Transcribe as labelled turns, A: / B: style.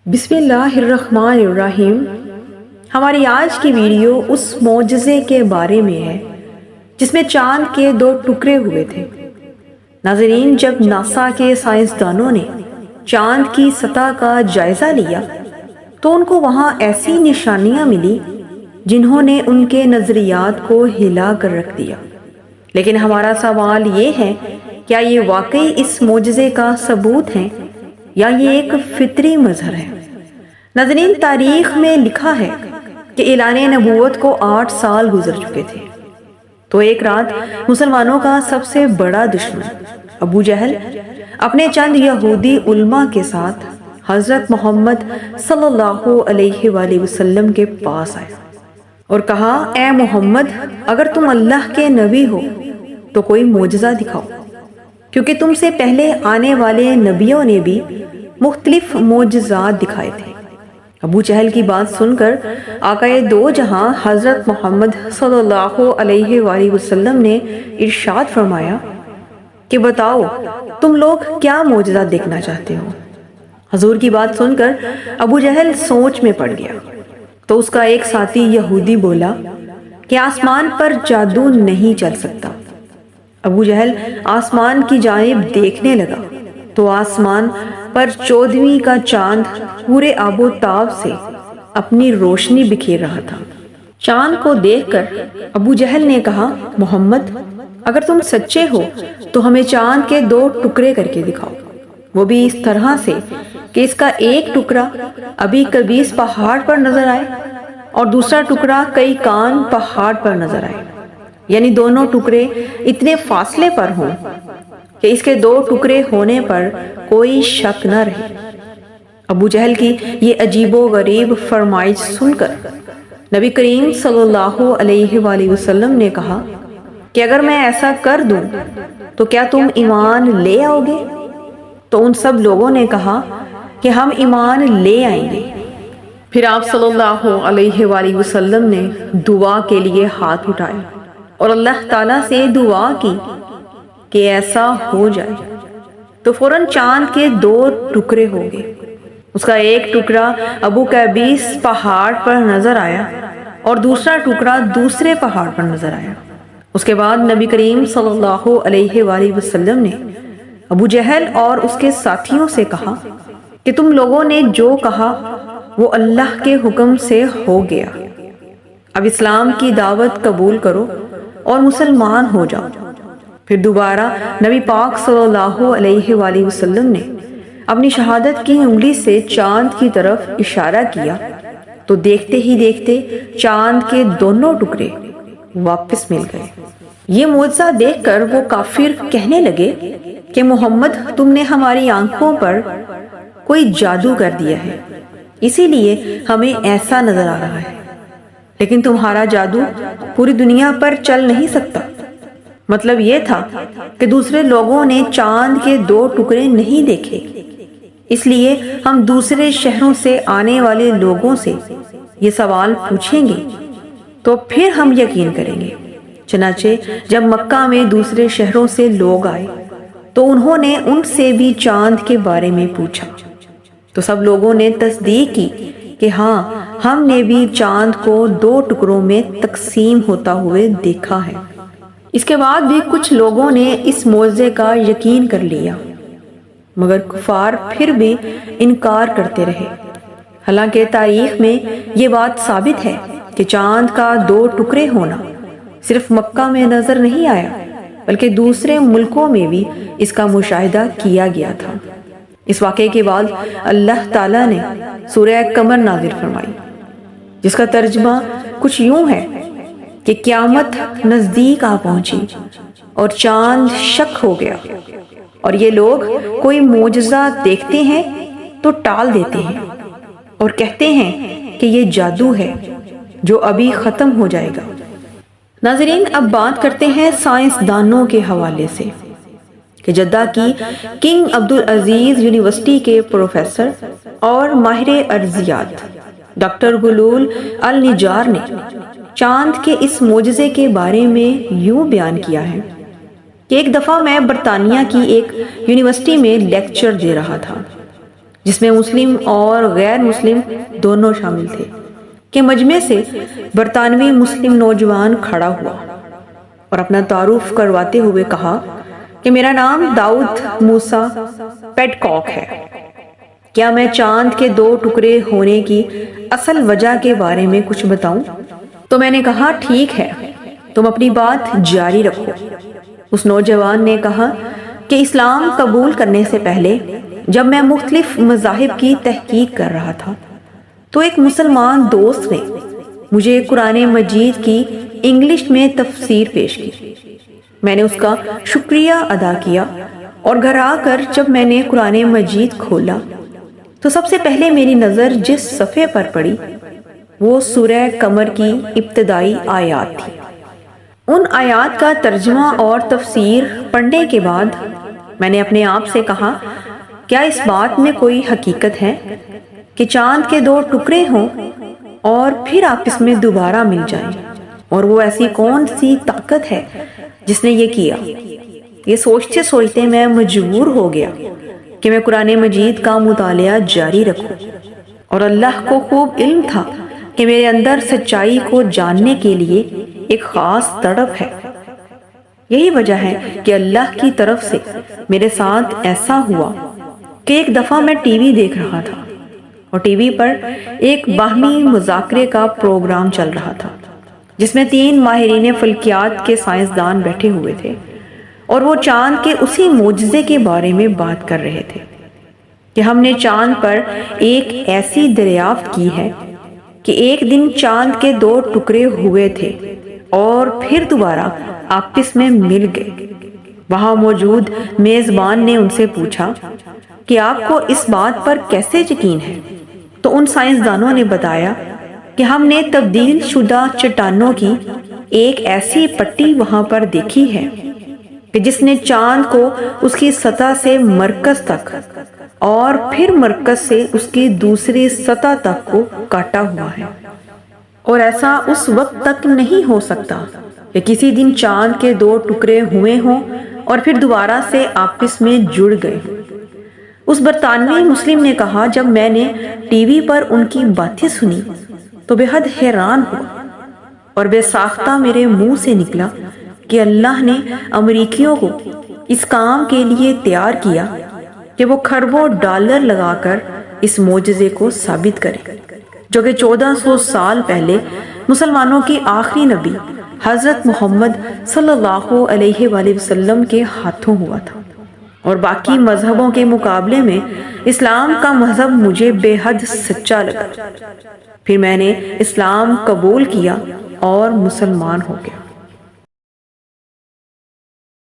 A: بسم اللہ الرحمن الرحیم۔ ہماری آج کی ویڈیو اس معجزے کے بارے میں ہے جس میں چاند کے 2 ٹکڑے ہوئے تھے۔ ناظرین، جب ناسا کے سائنسدانوں نے چاند کی سطح کا جائزہ لیا تو ان کو وہاں ایسی نشانیاں ملی جنہوں نے ان کے نظریات کو ہلا کر رکھ دیا۔ لیکن ہمارا سوال یہ ہے، کیا یہ واقعی اس معجزے کا ثبوت ہے یا یہ ایک فطری مظہر ہے؟ ناظرین، تاریخ میں لکھا ہے کہ اعلان نبوت کو 8 سال گزر چکے تھے تو ایک رات مسلمانوں کا سب سے بڑا دشمن ابو جہل اپنے چند یہودی علماء کے ساتھ حضرت محمد صلی اللہ علیہ وآلہ وسلم کے پاس آیا اور کہا، اے محمد، اگر تم اللہ کے نبی ہو تو کوئی معجزہ دکھاؤ، کیونکہ تم سے پہلے آنے والے نبیوں نے بھی مختلف معجزات دکھائے تھے۔ ابو جہل کی بات سن کر آقائے دو جہاں حضرت محمد صلی اللہ علیہ وآلہ وسلم نے ارشاد فرمایا کہ بتاؤ تم لوگ کیا معجزہ دیکھنا چاہتے ہو؟ حضور کی بات سن کر ابو جہل سوچ میں پڑ گیا تو اس کا ایک ساتھی یہودی بولا کہ آسمان پر جادو نہیں چل سکتا۔ ابو جہل آسمان کی جانب دیکھنے لگا تو آسمان پر 14ویں کا چاند پورے آب و تاب سے اپنی روشنی بکھیر رہا تھا۔ چاند کو دیکھ کر ابو جہل نے کہا، محمد، اگر تم سچے ہو تو ہمیں چاند کے 2 ٹکڑے کر کے دکھاؤ، وہ بھی اس طرح سے کہ اس کا ایک ٹکڑا ابھی کبیس پہاڑ پر نظر آئے اور دوسرا ٹکڑا کئی کان پہاڑ پر نظر آئے، یعنی دونوں ٹکڑے اتنے فاصلے پر ہوں کہ اس کے 2 ٹکڑے ہونے پر کوئی شک نہ رہے۔ ابو جہل کی یہ عجیب و غریب فرمائش سن کر نبی کریم صلی اللہ علیہ وآلہ وسلم نے کہا کہ اگر میں ایسا کر دوں تو کیا تم ایمان لے آؤ گے؟ تو ان سب لوگوں نے کہا کہ ہم ایمان لے آئیں گے۔ پھر آپ صلی اللہ علیہ وآلہ وسلم نے دعا کے لیے ہاتھ اٹھائے اور اللہ تعالیٰ سے دعا کی کہ ایسا ہو جائے، تو فوراً چاند کے 2 ٹکڑے ہو گئے۔ اس کا ایک ٹکڑا ابو قبیس پہاڑ پر نظر آیا اور دوسرا ٹکڑا دوسرے پہاڑ پر نظر آیا۔ اس کے بعد نبی کریم صلی اللہ علیہ وآلہ وسلم نے ابو جہل اور اس کے ساتھیوں سے کہا کہ تم لوگوں نے جو کہا وہ اللہ کے حکم سے ہو گیا، اب اسلام کی دعوت قبول کرو اور مسلمان ہو جاؤ۔ پھر دوبارہ نبی پاک صلی اللہ علیہ وآلہ وسلم نے اپنی شہادت کی انگلی سے چاند کی طرف اشارہ کیا تو دیکھتے ہی دیکھتے چاند کے دونوں ٹکڑے واپس مل گئے۔ یہ معجزہ دیکھ کر وہ کافر کہنے لگے کہ محمد، تم نے ہماری آنکھوں پر کوئی جادو کر دیا ہے، اسی لیے ہمیں ایسا نظر آ رہا ہے، لیکن تمہارا جادو پوری دنیا پر چل نہیں سکتا۔ مطلب یہ تھا کہ دوسرے لوگوں نے چاند کے 2 ٹکڑے نہیں دیکھے، اس لیے ہم دوسرے شہروں سے آنے والے لوگوں سے یہ سوال پوچھیں گے تو پھر ہم یقین کریں گے۔ چنانچہ جب مکہ میں دوسرے شہروں سے لوگ آئے تو انہوں نے ان سے بھی چاند کے بارے میں پوچھا تو سب لوگوں نے تصدیق کی کہ ہاں، ہم نے بھی چاند کو 2 ٹکڑوں میں تقسیم ہوتا ہوئے دیکھا ہے۔ اس کے بعد بھی کچھ لوگوں نے اس معجزے کا یقین کر لیا، مگر کفار پھر بھی انکار کرتے رہے۔ حالانکہ تاریخ میں یہ بات ثابت ہے کہ چاند کا 2 ٹکڑے ہونا صرف مکہ میں نظر نہیں آیا بلکہ دوسرے ملکوں میں بھی اس کا مشاہدہ کیا گیا تھا۔ اس واقعے کے بعد اللہ تعالیٰ نے سورہ قمر نازل فرمائی، جس کا ترجمہ کچھ یوں ہے کہ قیامت نزدیک آ پہنچی اور چاند شک ہو گیا، اور یہ لوگ کوئی معجزہ دیکھتے ہیں تو ٹال دیتے ہیں اور کہتے ہیں کہ یہ جادو ہے جو ابھی ختم ہو جائے گا۔ ناظرین، اب بات کرتے ہیں سائنسدانوں کے حوالے سے کہ جدہ کی کنگ عبدالعزیز یونیورسٹی کے پروفیسر اور ماہر ارضیات ڈاکٹر گلول النجار نے چاند کے اس معجزے کے بارے میں یوں بیان کیا ہے کہ ایک دفعہ میں برطانیہ کی ایک یونیورسٹی میں لیکچر دے رہا تھا جس میں مسلم اور غیر مسلم دونوں شامل تھے، کہ مجمع سے برطانوی مسلم نوجوان کھڑا ہوا اور اپنا تعارف کرواتے ہوئے کہا کہ میرا نام داؤد موسیٰ پیڈ کاک ہے۔ کیا میں چاند کے 2 ٹکڑے ہونے کی اصل وجہ کے بارے میں کچھ بتاؤں؟ تو میں نے کہا ٹھیک ہے، تم اپنی بات جاری رکھو۔ اس نوجوان نے کہا کہ اسلام قبول کرنے سے پہلے جب میں مختلف مذاہب کی تحقیق کر رہا تھا تو ایک مسلمان دوست نے مجھے قرآن مجید کی انگلش میں تفسیر پیش کی۔ میں نے اس کا شکریہ ادا کیا اور گھر آ کر جب میں نے قرآن مجید کھولا تو سب سے پہلے میری نظر جس صفحے پر پڑی وہ سورہ قمر کی ابتدائی آیات تھی۔ ان آیات کا ترجمہ اور تفسیر پڑھنے کے بعد میں نے اپنے آپ سے کہا، کیا اس بات میں کوئی حقیقت ہے کہ چاند کے 2 ٹکڑے ہوں اور پھر آپس میں دوبارہ مل جائیں؟ اور وہ ایسی کون سی طاقت ہے جس نے یہ کیا؟ یہ سوچتے سوچتے میں مجبور ہو گیا کہ میں قرآن مجید کا مطالعہ جاری رکھوں، اور اللہ کو خوب علم تھا کہ میرے اندر سچائی کو جاننے کے لیے ایک خاص تڑپ ہے۔ یہی وجہ ہے کہ اللہ کی طرف سے میرے ساتھ ایسا ہوا کہ ایک دفعہ میں ٹی وی دیکھ رہا تھا اور ٹی وی پر ایک باہمی مذاکرے کا پروگرام چل رہا تھا جس میں 3 ماہرین فلکیات کے سائنسدان بیٹھے ہوئے تھے اور وہ چاند کے اسی معجزے کے بارے میں بات کر رہے تھے کہ ہم نے چاند پر ایک ایسی دریافت کی ہے کہ ایک دن چاند کے 2 ٹکڑے ہوئے تھے اور پھر دوبارہ آپس میں مل گئے۔ وہاں موجود میزبان نے ان سے پوچھا کہ آپ کو اس بات پر کیسے یقین ہے؟ تو ان سائنسدانوں نے بتایا کہ ہم نے تبدیل شدہ چٹانوں کی ایک ایسی پٹی وہاں پر دیکھی ہے کہ جس نے چاند کو اس کی سطح سے مرکز تک اور پھر مرکز سے اس کی دوسری سطح تک کو کاٹا ہوا ہے، اور ایسا اس وقت تک نہیں ہو سکتا کہ کسی دن چاند کے 2 ٹکڑے ہوئے ہوں اور پھر دوبارہ سے آپس میں جڑ گئے۔ اس برطانوی مسلم نے کہا، جب میں نے ٹی وی پر ان کی باتیں سنی تو بے حد حیران ہوا اور بے ساختہ میرے منہ سے نکلا کہ اللہ نے امریکیوں کو اس کام کے لیے تیار کیا کہ وہ کھربوں ڈالر لگا کر اس معجزے کو ثابت کرے جو کہ 1400 سال پہلے مسلمانوں کے آخری نبی حضرت محمد صلی اللہ علیہ وآلہ وسلم کے ہاتھوں ہوا تھا۔ اور باقی مذہبوں کے مقابلے میں اسلام کا مذہب مجھے بے حد سچا لگا۔ پھر میں نے اسلام قبول کیا اور مسلمان ہو گیا۔